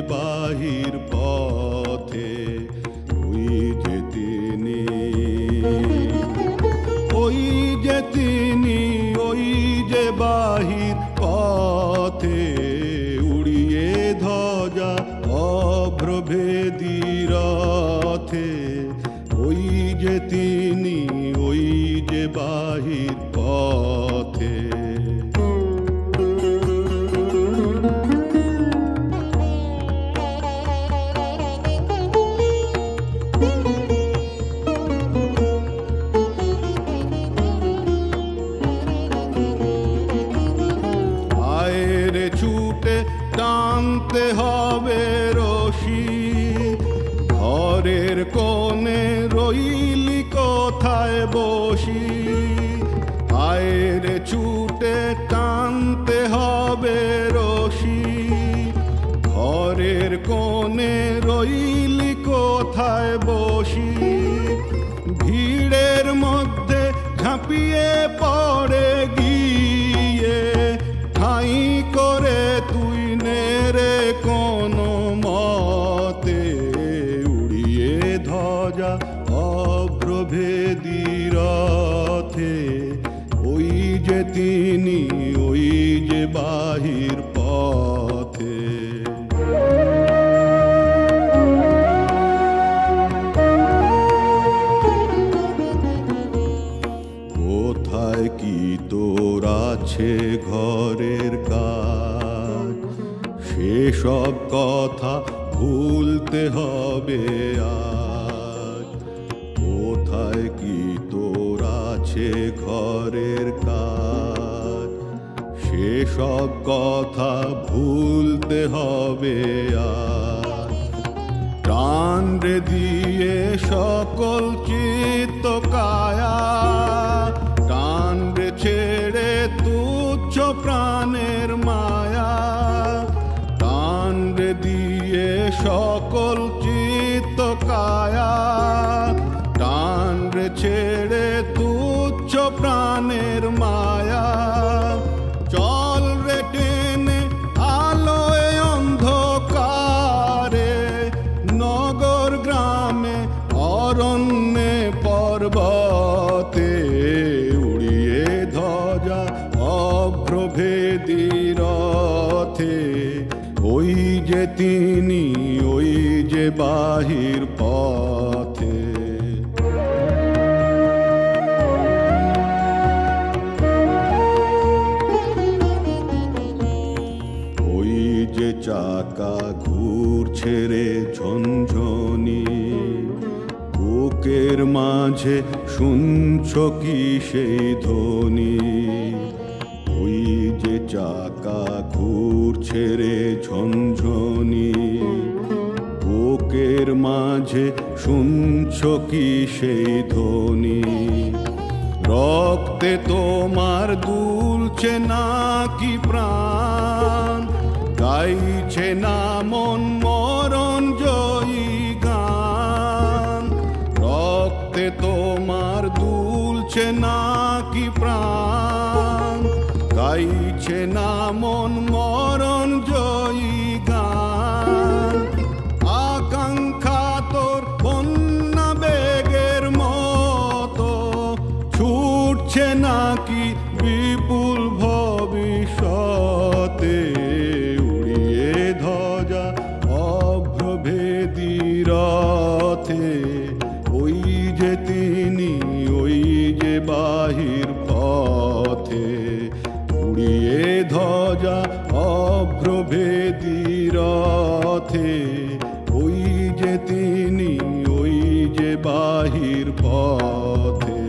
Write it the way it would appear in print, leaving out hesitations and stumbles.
বাহির পথে, ওই যে তিনি, ওই যে তিনি, ওই যে বাহির পথে, উড়িয়ে ধ্বজা অভ্রভেদী রথে, ওই যে তিনি, ওই যে বাহির পথে। আয়েরে ছুটে টানতে হবে রশি, ঘরের কোণে রইলি কোথায় বসি। আয়েরে ছুটে টানতে হবে রশি, ঘরের কোণে রইলি কোথায় বসি। ভিড়ের মধ্যে ঝাঁপিয়ে পড়ে গিয়ে, ঠাঁই করে তুই নেরে কোনো মতে, উড়িয়ে ধ্বজা অভ্রভেদী রথে, ওই যে তিনি, ওই যে বাহির পথে। কোথায় কি তোর আছে ঘরের কাজ, সেসব কথা ভুলতে হবে আজ। কোথায় কি তোর আছে ঘরের কাজ, সেসব কথা ভুলতে হবে আজ। প্রাণ রে দিয়ে সকল চিত্ত কায়া, প্রাণ রে ছেড়ে তুচ্ছ প্রাণের মায়া। প্রাণ রে দিয়ে সকল চিত্ত কায়া, প্রাণ রে ছেড়ে তুচ্ছ প্রাণের মায়া। চল রে টেনে আলোয় অন্ধকারে, নগর গ্রামে অরণ্যে পর্বতে, উড়িয়ে ধ্বজা অভ্রভেদী রথে, ওই যে তিনি, ওই যে বাহির পথে। ওই যে চাকা ঘুরছে রে ঝনঝনি, বুকের মাঝে শুনছ কি সেই ধ্বনি। ওই যে চাকা ঘুরছে রে ঝনঝনি, বুকের মাঝে শুনছ কি সেই ধ্বনি। রক্তে তোমার দুলছে নাকি প্রাণ, গাইছে না মন মরণ জয়ী গান। রক্তে তোমার দুলছে নাকি প্রাণ, গাইছে না মন মরণ জয়ী গান। আকাঙ্ক্ষা তোর বন্যা বেগের মতো, ছুটছে নাকি বিপুল ভবিষ্যতে, উড়িয়ে ধ্বজা অভ্রভেদী রথে, ওই যে তিনি, ওই যে বাহির পথে। উড়িয়ে ধ্বজা অভ্রভেদী রথে, ওই যে তিনি, ওই যে বাহির পথে।